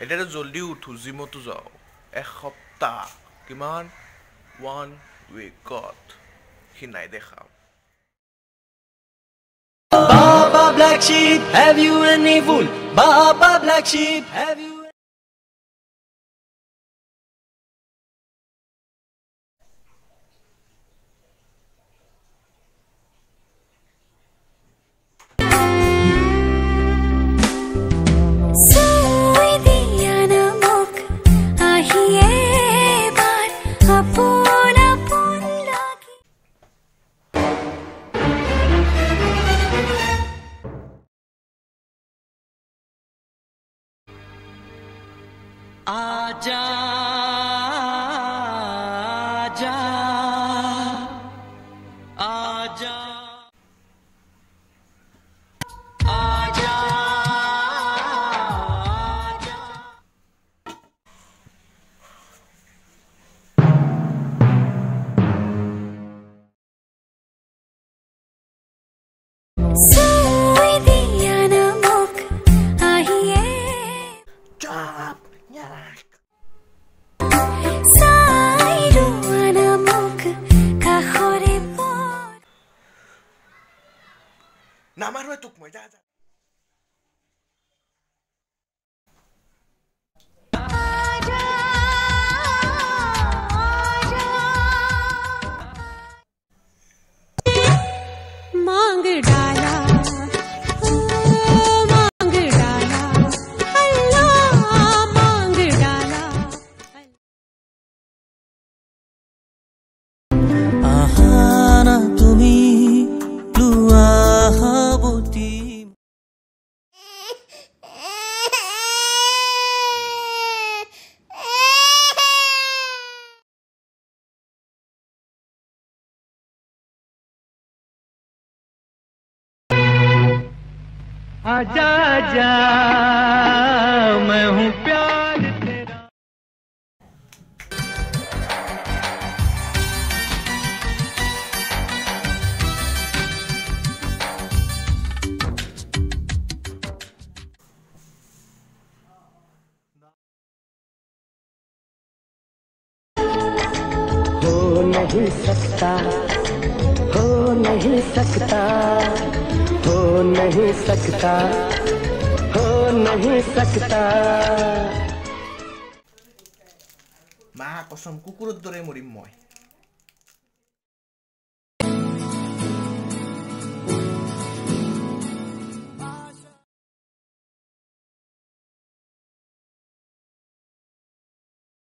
এতিয়া জলদি উঠো জিমতো যাওঁ এসপ্তাহ কিমান 1 উইকত সি নাই দেখা Baba Black Sheep, have you any wool? Baba Black Sheep, have you? आजा आजा आजा आजा নামাৰো তোক মই যা যা मांग डाला अल्लाह मांग डाला आहाना तुमी लुआ हाबुती आजा आजा मैं हूँ प्यार तेरा हो नहीं सकता हो नहीं सकता हो नहीं सकता हो नहीं सकता মা কসম কুকুরের দৰে মৰিম মই